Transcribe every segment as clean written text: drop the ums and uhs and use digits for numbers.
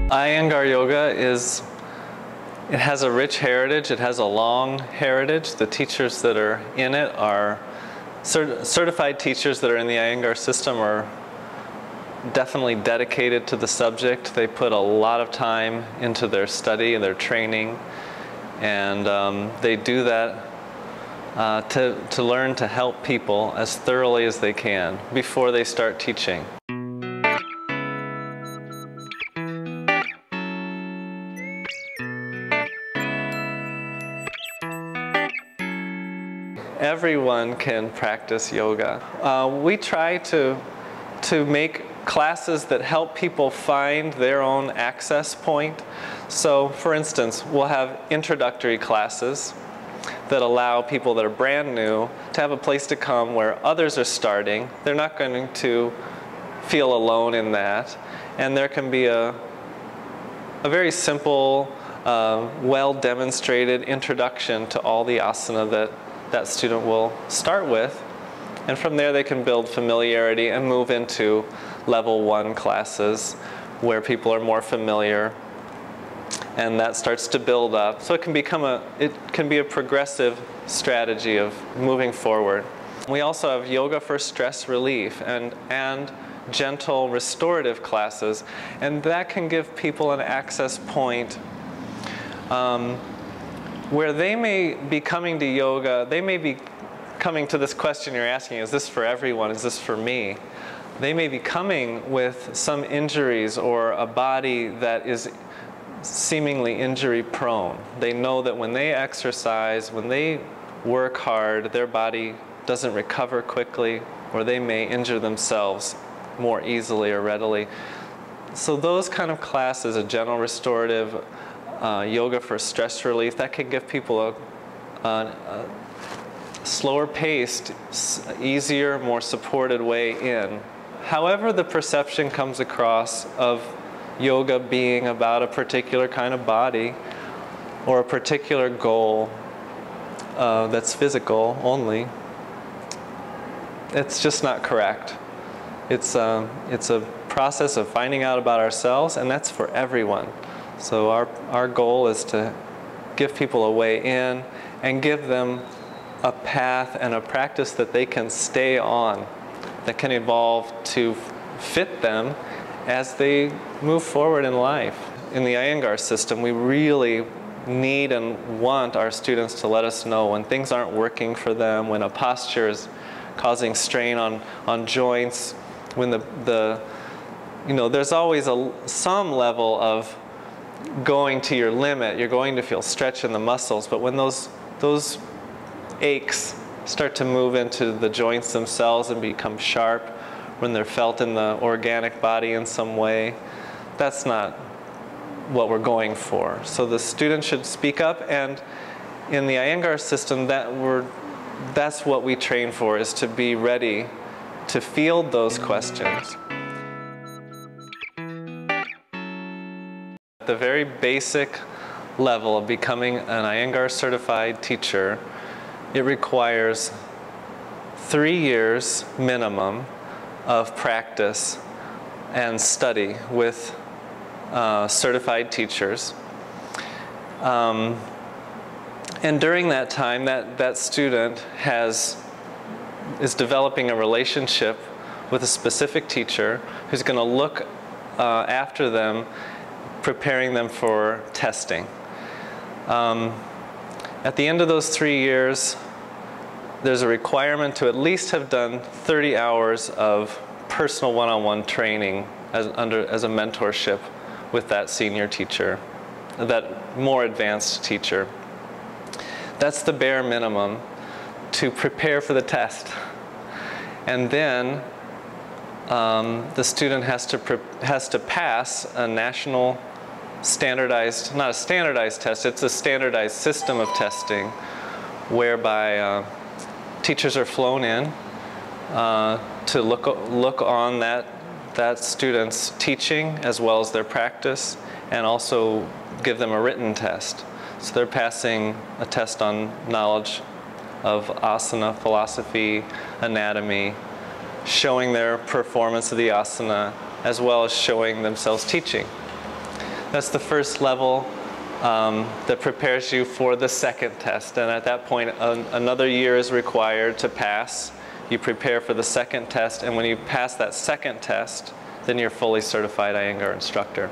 Iyengar yoga it has a rich heritage, it has a long heritage. The teachers that are in it are certified teachers that are in the Iyengar system are definitely dedicated to the subject. They put a lot of time into their study and their training, and they do that to learn to help people as thoroughly as they can before they start teaching. Everyone can practice yoga. We try to make classes that help people find their own access point. So, for instance, we'll have introductory classes that allow people that are brand new to have a place to come where others are starting. They're not going to feel alone in that. And there can be a very simple, well-demonstrated introduction to all the asana that student will start with. And from there they can build familiarity and move into level 1 classes where people are more familiar. And that starts to build up. So it can be a progressive strategy of moving forward. We also have yoga for stress relief and gentle restorative classes. And that can give people an access point where they may be coming to yoga, they may be coming to this question you're asking, is this for everyone, is this for me? They may be coming with some injuries or a body that is seemingly injury prone. They know that when they exercise, when they work hard, their body doesn't recover quickly, or they may injure themselves more easily or readily. So those kind of classes, a gentle restorative, yoga for stress relief, that can give people a slower paced, easier, more supported way in. However the perception comes across of yoga being about a particular kind of body or a particular goal that's physical only, it's just not correct. It's a process of finding out about ourselves, and that's for everyone. So our goal is to give people a way in and give them a path and a practice that they can stay on, that can evolve to fit them as they move forward in life. In the Iyengar system, we really need and want our students to let us know when things aren't working for them, when a posture is causing strain on joints, when there's always some level of going to your limit. You're going to feel stretch in the muscles, but when those aches start to move into the joints themselves and become sharp, when they're felt in the organic body in some way, that's not what we're going for. So the student should speak up, and in the Iyengar system, that's what we train for, is to be ready to field those questions. At the very basic level of becoming an Iyengar certified teacher, it requires 3 years minimum of practice and study with certified teachers. And during that time, that student is developing a relationship with a specific teacher who's going to look after them, preparing them for testing. At the end of those 3 years, there's a requirement to at least have done 30 hours of personal one-on-one training as a mentorship with that senior teacher, that more advanced teacher. That's the bare minimum to prepare for the test. And then the student has to pass a national standardized, not a standardized test, it's a standardized system of testing whereby teachers are flown in to look on that student's teaching as well as their practice, and also give them a written test. So they're passing a test on knowledge of asana, philosophy, anatomy, showing their performance of the asana, as well as showing themselves teaching. That's the first level that prepares you for the second test. And at that point, another year is required to pass. You prepare for the second test, and when you pass that second test, then you're fully certified Iyengar instructor.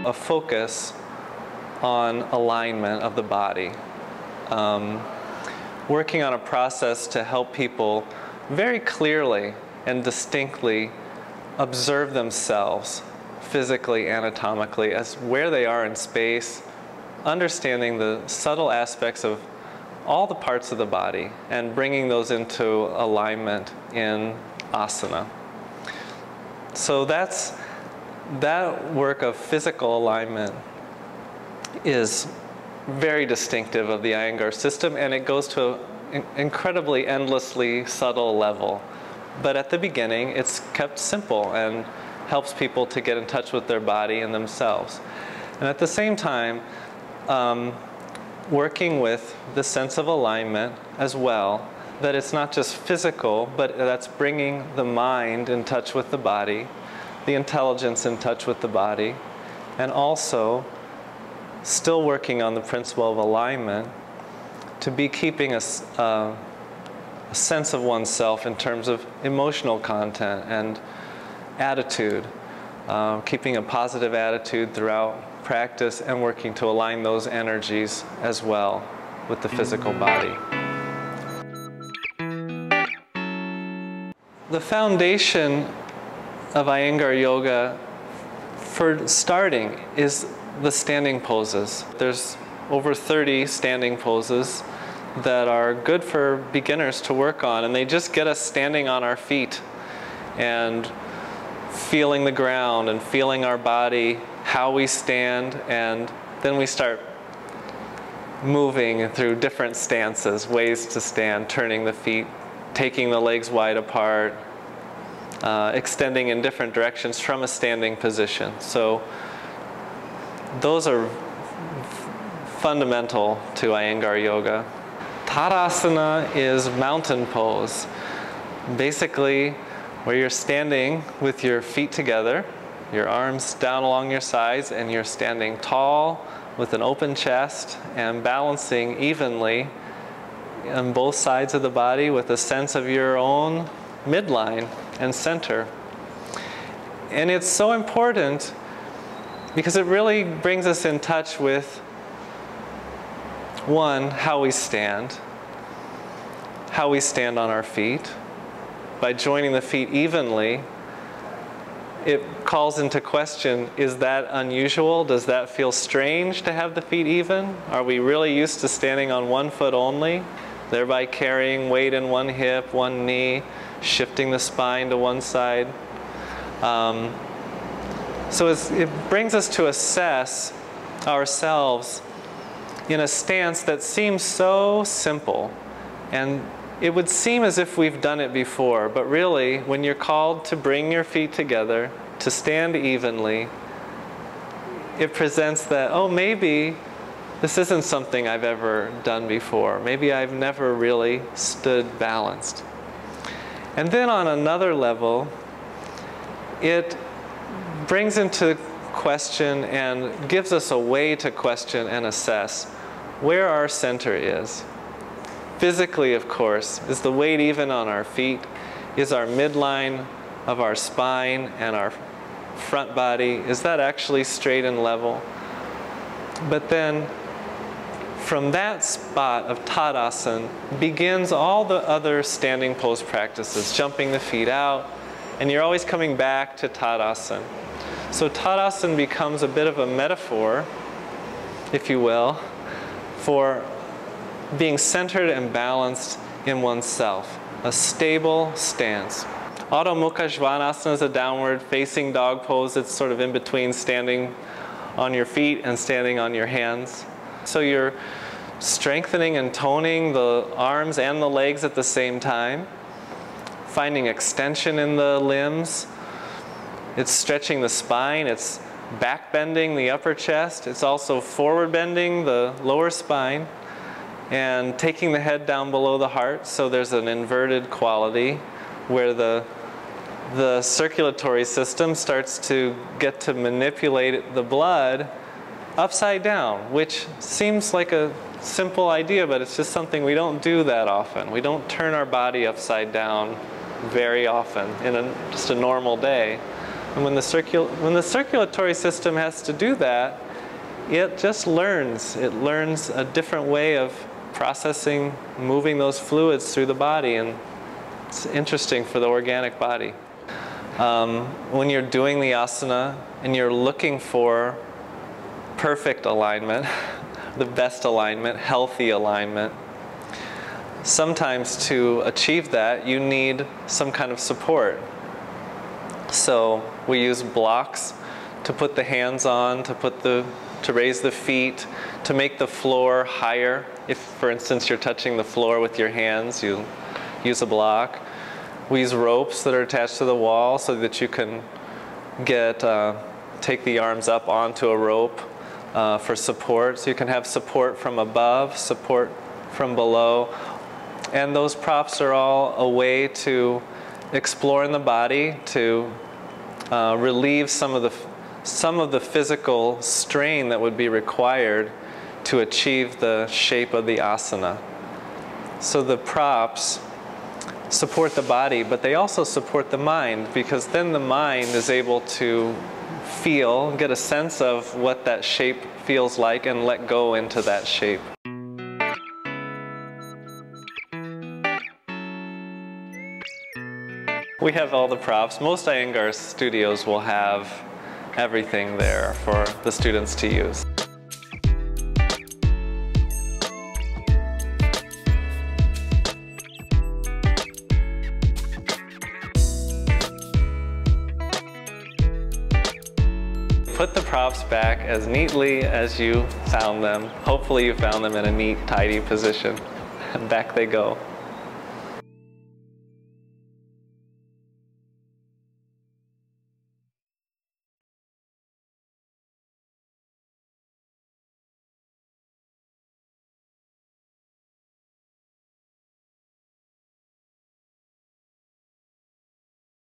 A focus on alignment of the body. Working on a process to help people very clearly and distinctly observe themselves physically, anatomically, as where they are in space, understanding the subtle aspects of all the parts of the body and bringing those into alignment in asana. So that work of physical alignment is very distinctive of the Iyengar system, and it goes to an incredibly endlessly subtle level. But at the beginning, it's kept simple and helps people to get in touch with their body and themselves. And at the same time, working with the sense of alignment as well, that it's not just physical, but that's bringing the mind in touch with the body, the intelligence in touch with the body, and also still working on the principle of alignment to be keeping a sense of oneself in terms of emotional content and attitude, keeping a positive attitude throughout practice and working to align those energies as well with the physical body. The foundation of Iyengar yoga for starting is the standing poses. There's over 30 standing poses that are good for beginners to work on, and they just get us standing on our feet and feeling the ground and feeling our body, how we stand, and then we start moving through different stances, ways to stand, turning the feet, taking the legs wide apart, extending in different directions from a standing position. So those are fundamental to Iyengar yoga. Tadasana is mountain pose. Basically, where you're standing with your feet together, your arms down along your sides, and you're standing tall with an open chest and balancing evenly on both sides of the body with a sense of your own midline and center. And it's so important because it really brings us in touch with, one, how we stand on our feet. By joining the feet evenly, it calls into question, is that unusual? Does that feel strange to have the feet even? Are we really used to standing on one foot only, thereby carrying weight in one hip, one knee, shifting the spine to one side? So it brings us to assess ourselves in a stance that seems so simple, and it would seem as if we've done it before, but really, when you're called to bring your feet together, to stand evenly, it presents that, oh, maybe this isn't something I've ever done before. Maybe I've never really stood balanced. And then on another level, it brings into question and gives us a way to question and assess where our center is. Physically, of course, is the weight even on our feet? Is our midline of our spine and our front body, is that actually straight and level? But then from that spot of Tadasana begins all the other standing pose practices, jumping the feet out, and you're always coming back to Tadasana. So Tadasana becomes a bit of a metaphor, if you will, for being centered and balanced in oneself, a stable stance. Adho Mukha Svanasana is a downward facing dog pose. It's sort of in between standing on your feet and standing on your hands. So you're strengthening and toning the arms and the legs at the same time, finding extension in the limbs. It's stretching the spine, it's back bending the upper chest, it's also forward bending the lower spine, and taking the head down below the heart, so there's an inverted quality where the the circulatory system starts to get to manipulate the blood upside down, which seems like a simple idea, but it's just something we don't do that often. We don't turn our body upside down very often in just a normal day. And when the circulatory system has to do that, it just learns. It learns a different way of processing, moving those fluids through the body, and it's interesting for the organic body. When you're doing the asana and you're looking for perfect alignment, the best alignment, healthy alignment, sometimes to achieve that you need some kind of support. So we use blocks to put the hands on, to raise the feet, to make the floor higher. If, for instance, you're touching the floor with your hands, you use a block. We use ropes that are attached to the wall so that you can take the arms up onto a rope for support. So you can have support from above, support from below. And those props are all a way to explore in the body, to relieve some of the physical strain that would be required to achieve the shape of the asana. So the props support the body, but they also support the mind, because then the mind is able to feel, get a sense of what that shape feels like and let go into that shape. We have all the props. Most Iyengar studios will have everything there for the students to use. Put the props back as neatly as you found them. Hopefully you found them in a neat, tidy position. And back they go.